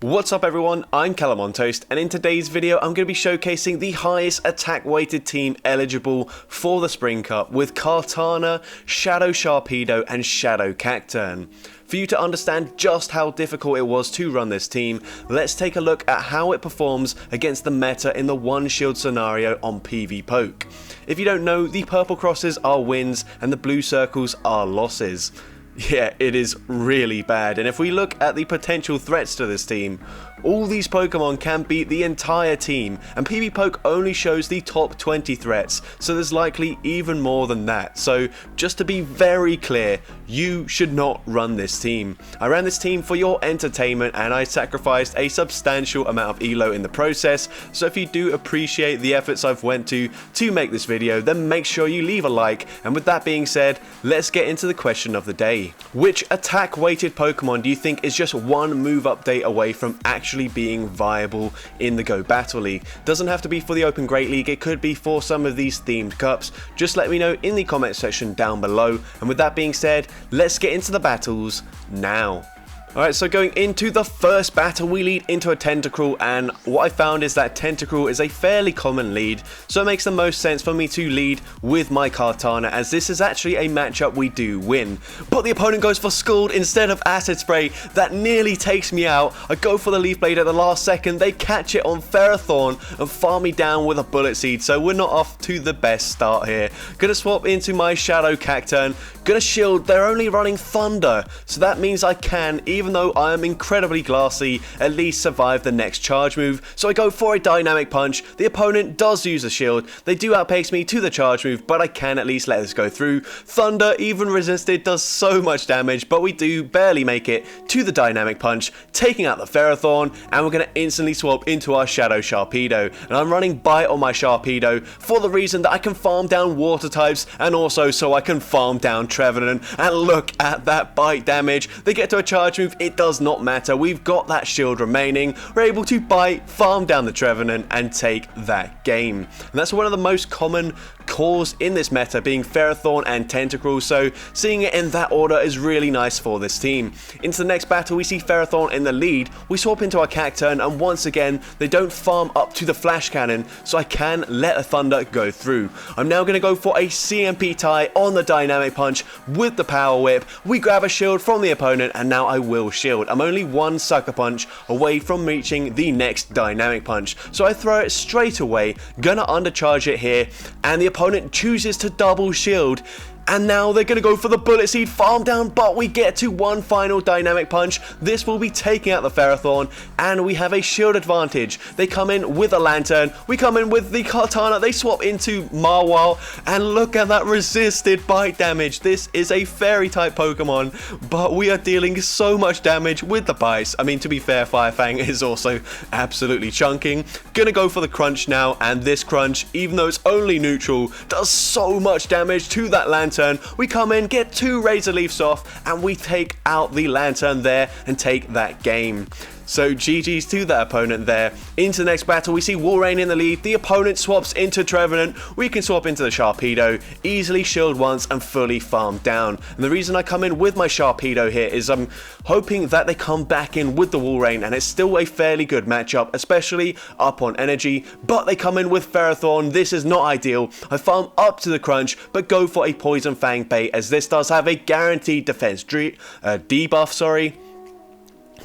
What's up everyone, I'm CallumOnToast, and in today's video I'm going to be showcasing the highest attack weighted team eligible for the Spring Cup with Kartana, Shadow Sharpedo and Shadow Cacturne. For you to understand just how difficult it was to run this team, let's take a look at how it performs against the meta in the one shield scenario on PvPoke. If you don't know, the purple crosses are wins and the blue circles are losses. Yeah, it is really bad, and if we look at the potential threats to this team, all these Pokemon can beat the entire team, and PvPoke only shows the top 20 threats, so there's likely even more than that. So just to be very clear, you should not run this team. I ran this team for your entertainment and I sacrificed a substantial amount of elo in the process, so if you do appreciate the efforts I've went to make this video, then make sure you leave a like. And with that being said, let's get into the question of the day. Which attack weighted Pokemon do you think is just one move update away from actually being viable in the Go Battle League? Doesn't have to be for the Open Great League, it could be for some of these themed cups. Just let me know in the comment section down below. And with that being said, let's get into the battles now. Alright, so going into the first battle, we lead into a Tentacruel, and what I found is that Tentacruel is a fairly common lead, so it makes the most sense for me to lead with my Kartana, as this is actually a matchup we do win. But the opponent goes for Scald instead of Acid Spray. That nearly takes me out. I go for the Leaf Blade at the last second, they catch it on Ferrothorn and farm me down with a Bullet Seed, so we're not off to the best start here. Gonna swap into my Shadow Cacturne, gonna shield. They're only running Thunder, so that means I can, even though I am incredibly glassy, at least survive the next charge move. So I go for a Dynamic Punch. The opponent does use a shield. They do outpace me to the charge move, but I can at least let this go through. Thunder, even resisted, does so much damage, but we do barely make it to the Dynamic Punch, taking out the Ferrothorn, and we're going to instantly swap into our Shadow Sharpedo. And I'm running Bite on my Sharpedo for the reason that I can farm down water types, and also so I can farm down Trevenant. And look at that Bite damage. They get to a charge move, it does not matter. We've got that shield remaining. We're able to Bite, farm down the Trevenant, and take that game. And that's one of the most common cores in this meta, being Ferrothorn and Tentacruel, so seeing it in that order is really nice for this team. Into the next battle, we see Ferrothorn in the lead. We swap into our Cacturne, and once again, they don't farm up to the Flash Cannon, so I can let a Thunder go through. I'm now going to go for a CMP tie on the Dynamic Punch with the Power Whip. We grab a shield from the opponent, and now I will shield. I'm only one Sucker Punch away from reaching the next Dynamic Punch, so I throw it straight away, gonna undercharge it here, and the opponent chooses to double shield. And now they're going to go for the Bullet Seed farm down, but we get to one final Dynamic Punch. This will be taking out the Ferrothorn, and we have a shield advantage. They come in with a Lantern, we come in with the Kartana, they swap into Marwal, and look at that resisted bite damage. This is a fairy type Pokemon, but we are dealing so much damage with the bites. I mean, to be fair, Firefang is also absolutely chunking. Gonna go for the Crunch now, and this Crunch, even though it's only neutral, does so much damage to that Lantern. We come in, get two Razor Leafs off, and we take out the Lantern there and take that game. So GG's to that opponent there. Into the next battle, we see Walrein in the lead. The opponent swaps into Trevenant. We can swap into the Sharpedo, easily shield once and fully farm down. And the reason I come in with my Sharpedo here is I'm hoping that they come back in with the Walrein, and it's still a fairly good matchup, especially up on energy. But they come in with Ferrothorn. This is not ideal. I farm up to the Crunch, but go for a Poison Fang bait, as this does have a guaranteed defense debuff,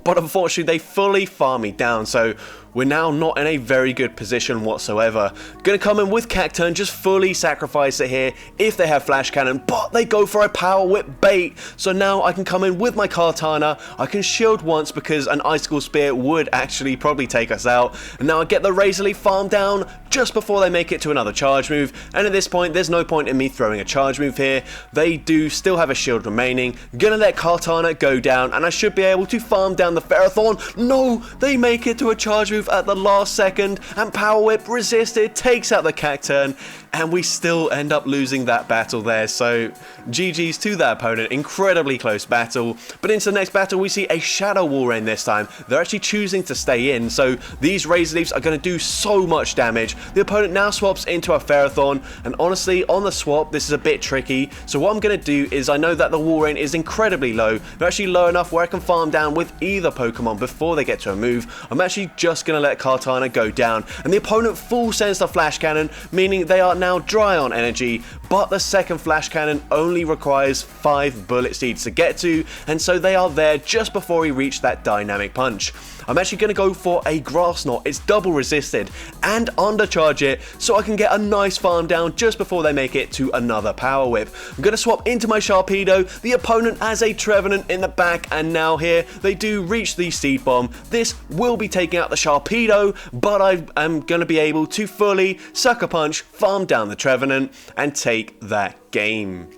but unfortunately they fully farm me down, so we're now not in a very good position whatsoever. Gonna come in with Cacturne, just fully sacrifice it here if they have Flash Cannon, but they go for a Power Whip bait. So now I can come in with my Kartana, I can shield once because an Icicle Spear would actually probably take us out. And now I get the Razor Leaf farm down just before they make it to another charge move. And at this point, there's no point in me throwing a charge move here. They do still have a shield remaining. Gonna let Kartana go down, and I should be able to farm down the Ferrothorn. No, they make it to a charge move at the last second, and Power Whip resisted, takes out the Cacturne, and we still end up losing that battle there. So GG's to that opponent, incredibly close battle. But into the next battle, we see a Shadow Walrein this time. They're actually choosing to stay in, so these Razor Leafs are going to do so much damage. The opponent now swaps into a Ferrothorn, and honestly, on the swap, this is a bit tricky. So what I'm going to do is, I know that the Walrein is incredibly low. They're actually low enough where I can farm down with either Pokemon before they get to a move. I'm actually just going to let Kartana go down, and the opponent full sends the Flash Cannon, meaning they are now dry on energy, but the second Flash Cannon only requires 5 Bullet Seeds to get to, and so they are there just before we reach that Dynamic Punch. I'm actually going to go for a Grass Knot. It's double resisted, and undercharge it so I can get a nice farm down just before they make it to another Power Whip. I'm going to swap into my Sharpedo. The opponent has a Trevenant in the back, and now here they do reach the Seed Bomb. This will be taking out the Sharpedo, but I am going to be able to fully Sucker Punch, farm down the Trevenant, and take that game.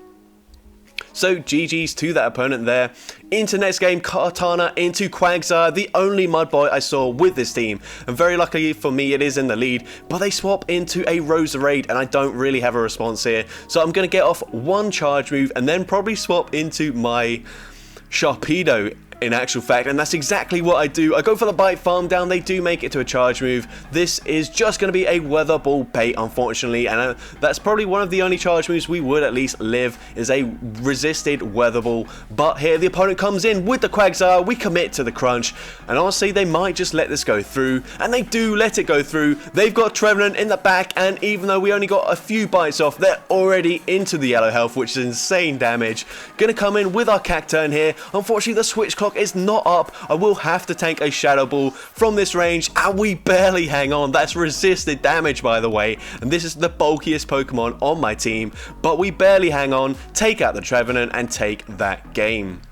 So GG's to that opponent there. Into next game, Kartana into Quagsire, the only Mud Boy I saw with this team. And very luckily for me, it is in the lead, but they swap into a Roserade, and I don't really have a response here. So I'm going to get off one charge move and then probably swap into my Sharpedo in actual fact, and that's exactly what I do. I go for the bite, farm down, they do make it to a charge move. This is just going to be a Weather Ball bait, unfortunately, and that's probably one of the only charge moves we would at least live, is a resisted Weather Ball. But here the opponent comes in with the Quagsire, we commit to the crunch, and honestly they might just let this go through, and they do let it go through. They've got Trevenant in the back, and even though we only got a few bites off, they're already into the yellow health, which is insane damage. Gonna come in with our Cacturne here. Unfortunately the switch clock is not up. I will have to tank a Shadow Ball from this range, and we barely hang on. That's resisted damage, by the way, and this is the bulkiest Pokemon on my team, but we barely hang on, take out the Trevenant, and take that game.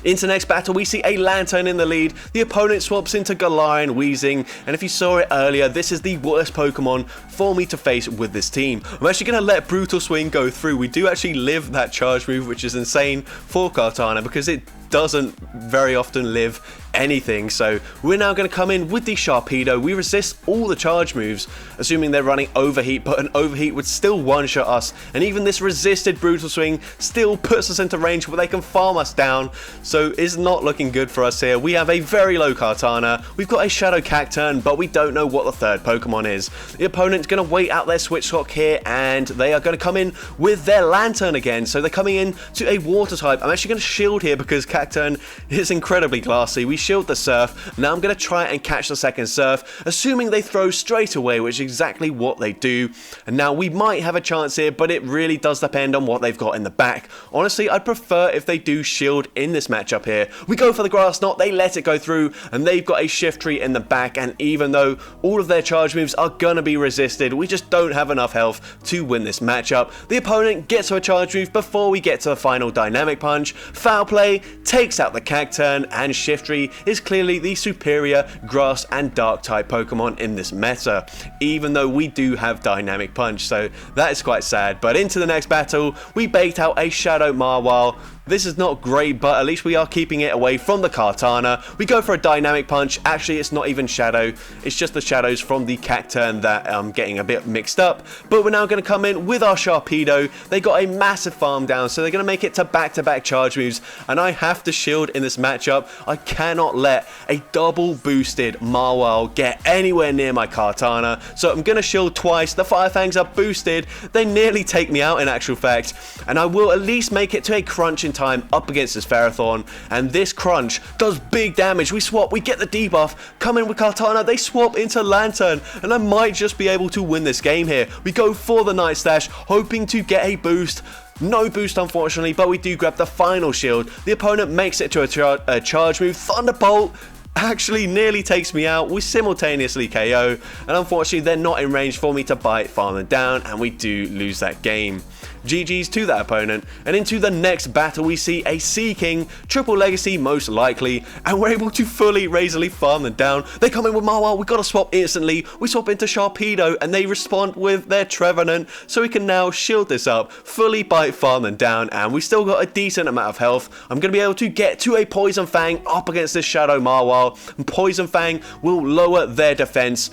Into next battle, we see a Lantern in the lead. The opponent swaps into Galarian Weezing, and if you saw it earlier, this is the worst Pokemon for me to face with this team. I'm actually going to let Brutal Swing go through. We do actually live that charge move, which is insane for Kartana because it doesn't very often live anything. So we're now going to come in with the Sharpedo. We resist all the charge moves, assuming they're running Overheat, but an Overheat would still one-shot us, and even this resisted Brutal Swing still puts us into range where they can farm us down, so it's not looking good for us here. We have a very low Kartana, we've got a Shadow Cacturne, but we don't know what the third Pokemon is. The opponent's going to wait out their switch clock here, and they are going to come in with their Lantern again, so they're coming in to a Water type. I'm actually going to shield here because Cacturne is incredibly glassy. We shield the Surf. Now I'm going to try and catch the second Surf, assuming they throw straight away, which is exactly what they do. And now we might have a chance here, but it really does depend on what they've got in the back. Honestly, I'd prefer if they do shield in this matchup here. We go for the Grass Knot, they let it go through, and they've got a Shiftry in the back, and even though all of their charge moves are going to be resisted, we just don't have enough health to win this matchup. The opponent gets to a charge move before we get to the final Dynamic Punch. Foul Play takes out the Cacturne, and Shiftry is clearly the superior Grass and Dark type Pokemon in this meta, even though we do have Dynamic Punch, so that is quite sad. But into the next battle, we bait out a Shadow Marwile. This is not great, but at least we are keeping it away from the Kartana. We go for a Dynamic Punch. Actually, it's not even Shadow. It's just the shadows from the Cacturne that I'm getting a bit mixed up. But we're now going to come in with our Sharpedo. They got a massive farm down, so they're going to make it to back-to-back charge moves. And I have to shield in this matchup. I cannot let a double-boosted Marwile get anywhere near my Kartana. So I'm going to shield twice. The Fire Fangs are boosted. They nearly take me out in actual fact. And I will at least make it to a crunch in time up against this Ferrothorn, and this crunch does big damage. We swap, we get the debuff, come in with Kartana, they swap into Lantern, and I might just be able to win this game here. We go for the Night Slash, hoping to get a boost. No boost, unfortunately, but we do grab the final shield. The opponent makes it to a charge move. Thunderbolt actually nearly takes me out. We simultaneously KO, and unfortunately they're not in range for me to bite, farm them down, and we do lose that game. GG's to that opponent. And into the next battle, we see a Sea King, triple legacy most likely, and we're able to fully Razor Leaf farm them down. They come in with Marwile, we gotta swap instantly. We swap into Sharpedo, and they respond with their Trevenant, so we can now shield this up, fully bite, farm them down, and we still got a decent amount of health. I'm gonna be able to get to a Poison Fang up against this Shadow Marwile, and Poison Fang will lower their defense.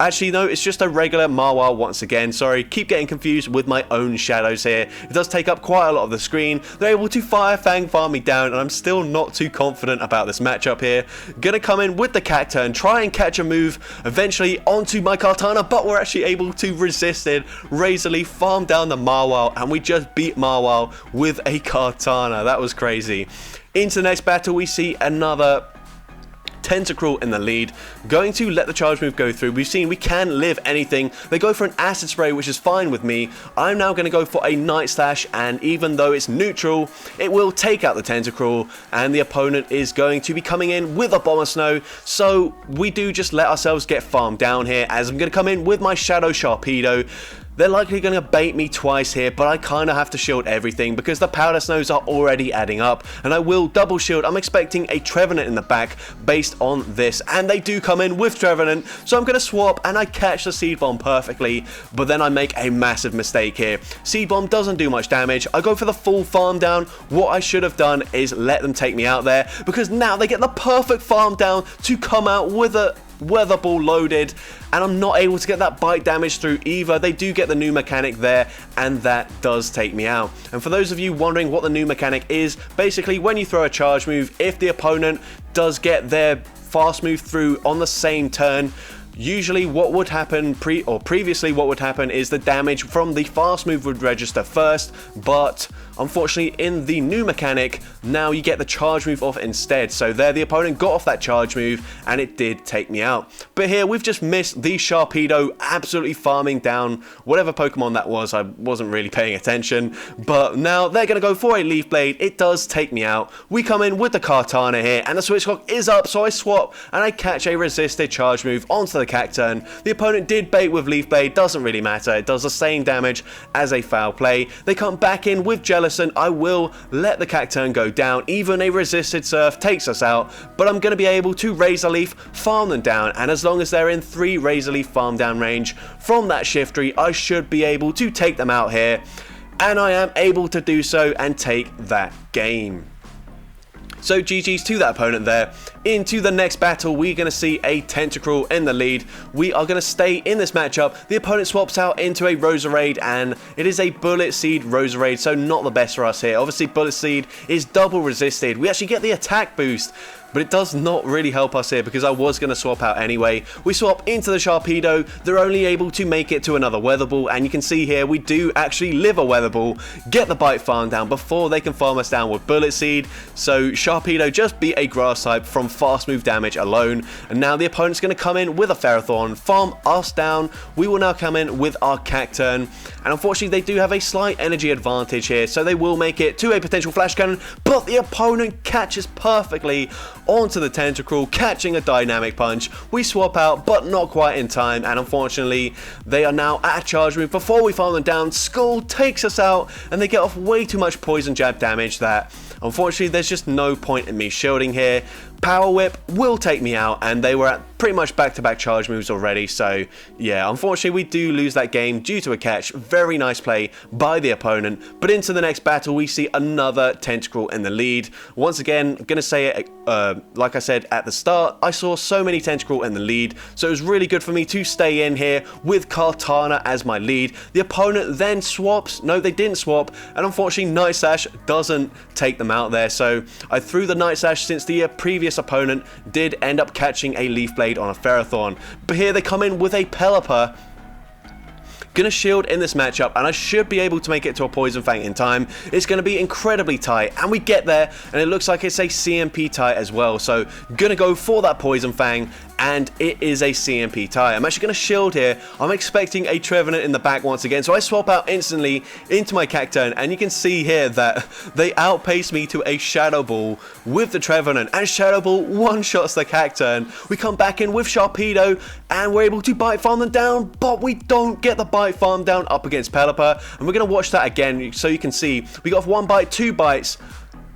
Actually, no, it's just a regular Marwile once again. Sorry, keep getting confused with my own shadows here. It does take up quite a lot of the screen. They're able to Fire Fang farm me down, and I'm still not too confident about this matchup here. Gonna come in with the Cacturne, try and catch a move eventually onto my Kartana, but we're actually able to resist it. Razor Leaf farm down the Marwile, and we just beat Marwile with a Kartana. That was crazy. Into the next battle, we see another Tentacruel in the lead, going to let the charge move go through. We've seen we can live anything. They go for an Acid Spray, which is fine with me. I'm now going to go for a Night Slash, and even though it's neutral, it will take out the Tentacruel, and the opponent is going to be coming in with a Bomber Snow, so we do just let ourselves get farmed down here, as I'm going to come in with my Shadow Sharpedo. They're likely going to bait me twice here, but I kind of have to shield everything because the Powder Snows are already adding up, and I will double shield. I'm expecting a Trevenant in the back based on this, and they do come in with Trevenant, so I'm going to swap, and I catch the Seed Bomb perfectly, but then I make a massive mistake here. Seed Bomb doesn't do much damage. I go for the full farm down. What I should have done is let them take me out there, because now they get the perfect farm down to come out with a Weather Ball loaded, and I'm not able to get that bite damage through either. They do get the new mechanic there, and that does take me out. And for those of you wondering what the new mechanic is, basically when you throw a charge move, if the opponent does get their fast move through on the same turn, usually what would happen previously what would happen is the damage from the fast move would register first, but unfortunately in the new mechanic now you get the charge move off instead. So there the opponent got off that charge move and it did take me out. But here we've just missed the Sharpedo absolutely farming down whatever Pokemon that was. I wasn't really paying attention, but now they're going to go for a Leaf Blade. It does take me out. We come in with the Kartana here, and the Switch Clock is up, so I swap and I catch a resisted charge move onto the Cacturne. The opponent did bait with Leaf Blade, doesn't really matter. It does the same damage as a foul play. They come back in with Jellicent. I will let the Cacturne go down. Even a resisted Surf takes us out, but I'm going to be able to Razor Leaf, farm them down, and as long as they're in 3 Razor Leaf farm down range from that Shiftry, I should be able to take them out here, and I am able to do so and take that game. So GG's to that opponent there. Into the next battle, we're going to see a Tentacruel in the lead. We are going to stay in this matchup. The opponent swaps out into a Roserade, and it is a Bullet Seed Roserade, so not the best for us here. Obviously, Bullet Seed is double resisted. We actually get the attack boost, but it does not really help us here because I was going to swap out anyway. We swap into the Sharpedo. They're only able to make it to another Weather Ball, and you can see here we do actually live a Weather Ball, get the Bite farm down before they can farm us down with Bullet Seed. So Sharpedo just beat a Grass type from fast move damage alone, and now the opponent's going to come in with a Ferrothorn, farm us down. We will now come in with our Cacturne, and unfortunately they do have a slight energy advantage here, so they will make it to a potential Flash Cannon, but the opponent catches perfectly onto the Tentacruel, catching a Dynamic Punch. We swap out, but not quite in time, and unfortunately they are now at a charge move before we farm them down. Skull takes us out, and they get off way too much Poison Jab damage that unfortunately there's just no point in me shielding here. Power Whip will take me out, and they were at pretty much back-to-back charge moves already, so yeah, unfortunately we do lose that game due to a catch. Very nice play by the opponent, but into the next battle we see another Tentacruel in the lead. Once again, I'm gonna say it like I said at the start, I saw so many Tentacruel in the lead, so it was really good for me to stay in here with Kartana as my lead. The opponent then swaps. No, they didn't swap, and unfortunately Night Slash doesn't take them out there, so I threw the Night Slash since the previous opponent did end up catching a Leaf Blade on a Ferrothorn. But here they come in with a Pelipper. Gonna shield in this matchup, and I should be able to make it to a Poison Fang in time. It's gonna be incredibly tight, and we get there, and it looks like it's a CMP tie as well. So gonna go for that Poison Fang, and it is a CMP tie. I'm actually going to shield here. I'm expecting a Trevenant in the back once again, so I swap out instantly into my Cacturne, and you can see here that they outpace me to a Shadow Ball with the Trevenant, and Shadow Ball one-shots the Cacturne. We come back in with Sharpedo, and we're able to Bite Farm them down, but we don't get the Bite Farm down up against Pelipper, and we're going to watch that again so you can see. We got 1 bite, 2 bites,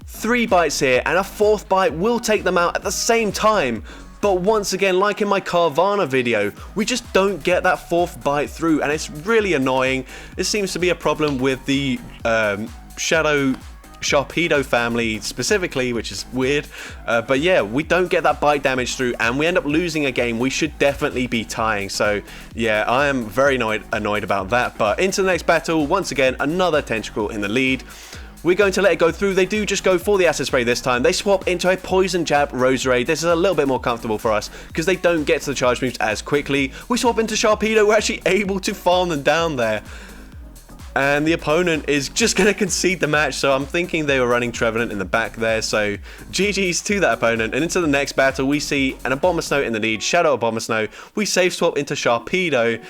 3 bites here, and a 4th bite will take them out at the same time. But once again, like in my Carvana video, we just don't get that 4th bite through, and it's really annoying. It seems to be a problem with the Shadow Sharpedo family specifically, which is weird. But yeah, we don't get that bite damage through, and we end up losing a game we should definitely be tying. So yeah, I am very annoyed about that. But into the next battle, once again, another Tentacle in the lead. We're going to let it go through. They do just go for the Acid Spray this time. They swap into a Poison Jab Roserade. This is a little bit more comfortable for us because they don't get to the charge moves as quickly. We swap into Sharpedo. We're actually able to farm them down there. And the opponent is just going to concede the match, so I'm thinking they were running Trevenant in the back there, so GG's to that opponent. And into the next battle, we see an Abomasnow in the lead, Shadow Abomasnow. We safe swap into Sharpedo.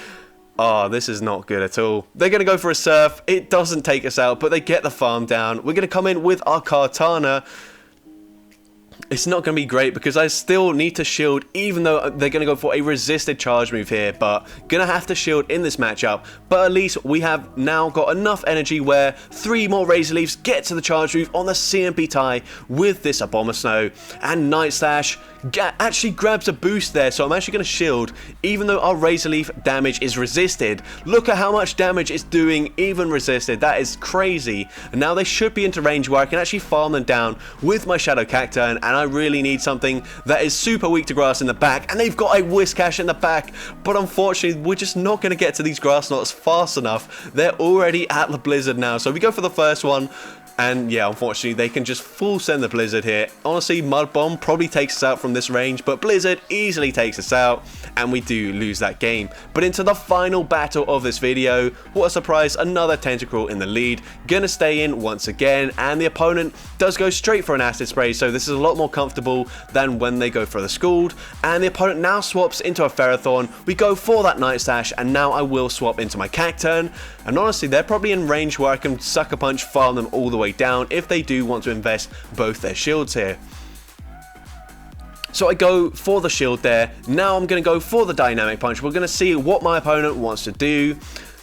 Oh, this is not good at all. They're going to go for a Surf. It doesn't take us out, but they get the farm down. We're going to come in with our Kartana. It's not going to be great because I still need to shield, even though they're going to go for a resisted charge move here, but going to have to shield in this matchup. But at least we have now got enough energy where 3 more Razor Leafs get to the charge move on the CMP tie with this Abomasnow, and Night Slash actually grabs a boost there, so I'm actually going to shield even though our Razor Leaf damage is resisted. Look at how much damage it's doing even resisted. That is crazy. And now they should be into range where I can actually farm them down with my Shadow Cacturne, and I really need something that is super weak to grass in the back, and they've got a Whiscash in the back, but unfortunately we're just not going to get to these grass knots fast enough. They're already at the Blizzard now, so we go for the first one. And yeah, unfortunately, they can just full send the Blizzard here. Honestly, Mud Bomb probably takes us out from this range, but Blizzard easily takes us out, and we do lose that game. But into the final battle of this video, what a surprise, another Tentacle in the lead. Gonna stay in once again, and the opponent does go straight for an Acid Spray, so this is a lot more comfortable than when they go for the Scald. And the opponent now swaps into a Ferrothorn. We go for that Night Slash, and now I will swap into my Cacturne. And honestly, they're probably in range where I can Sucker Punch, farm them all the way down if they do want to invest both their shields here. So I go for the shield there. Now I'm going to go for the Dynamic Punch. We're going to see what my opponent wants to do.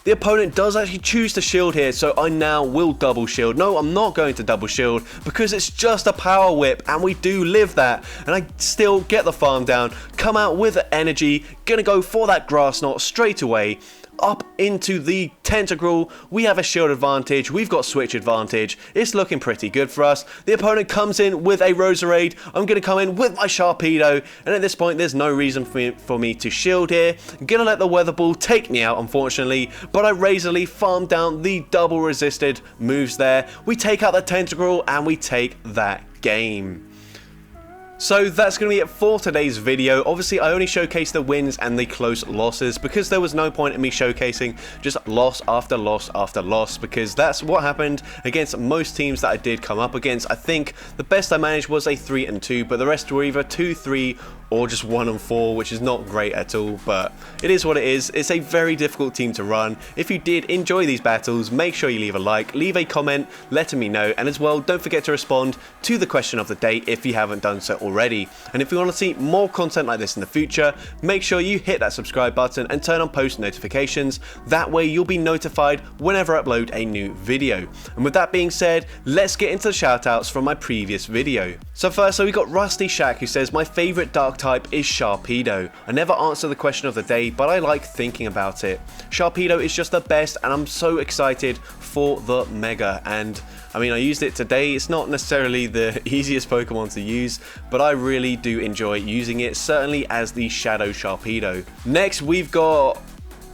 The opponent does actually choose to shield here, so I now will double shield. No, I'm not going to double shield because it's just a Power Whip, and we do live that. And I still get the farm down, come out with the energy, gonna go for that Grass Knot straight away. Up into the Tentacle, we have a shield advantage, we've got switch advantage, it's looking pretty good for us. The opponent comes in with a Roserade, I'm going to come in with my Sharpedo, and at this point there's no reason for me to shield here. I'm going to let the Weather Ball take me out, unfortunately, but I Razor Leaf farm down the double resisted moves there. We take out the Tentacle and we take that game. So that's going to be it for today's video. Obviously, I only showcased the wins and the close losses because there was no point in me showcasing just loss after loss after loss, because that's what happened against most teams that I did come up against. I think the best I managed was a 3-2, but the rest were either 2-3 or just 1-4, which is not great at all, but it is what it is. It's a very difficult team to run. If you did enjoy these battles, make sure you leave a like, leave a comment letting me know, and as well, don't forget to respond to the question of the day if you haven't done so already. And if you want to see more content like this in the future, make sure you hit that subscribe button and turn on post notifications. That way you'll be notified whenever I upload a new video. And with that being said, let's get into the shoutouts from my previous video. So first, we got Rusty Shack, who says, my favourite dark type is Sharpedo. I never answer the question of the day, but I like thinking about it. Sharpedo is just the best, and I'm so excited for the Mega. And I mean, I used it today. It's not necessarily the easiest Pokemon to use, but I really do enjoy using it, certainly as the Shadow Sharpedo. Next, we've got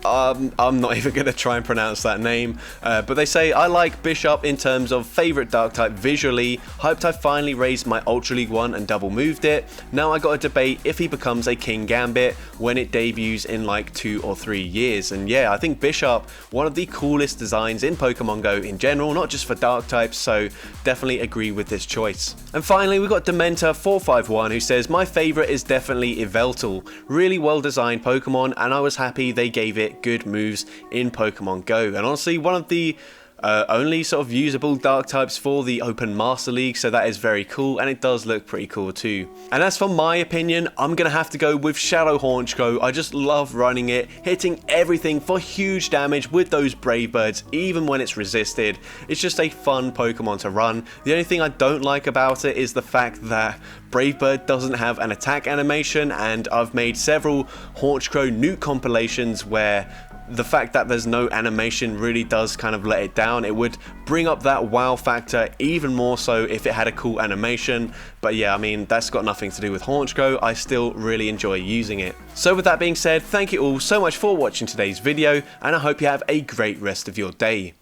I'm not even going to try and pronounce that name, but they say, I like Bishop in terms of favourite dark type visually, hyped I finally raised my Ultra League 1 and double moved it. Now I got to debate if he becomes a King Gambit when it debuts in like 2 or 3 years. And yeah, I think Bishop, one of the coolest designs in Pokemon Go in general, not just for dark types, so definitely agree with this choice. And finally, we've got Dementor451, who says, my favourite is definitely Yveltal, really well designed Pokemon, and I was happy they gave it good moves in Pokemon Go. And honestly, one of the only sort of usable dark types for the Open Master League, so that is very cool, and it does look pretty cool too. And as for my opinion, I'm gonna have to go with Shadow Honchkrow. I just love running it, hitting everything for huge damage with those Brave Birds, even when it's resisted. It's just a fun Pokemon to run. The only thing I don't like about it is the fact that Brave Bird doesn't have an attack animation, and I've made several Honchkrow nuke compilations where the fact that there's no animation really does kind of let it down. It would bring up that wow factor even more so if it had a cool animation. But yeah, I mean, that's got nothing to do with Haunchgo. I still really enjoy using it. So with that being said, thank you all so much for watching today's video, and I hope you have a great rest of your day.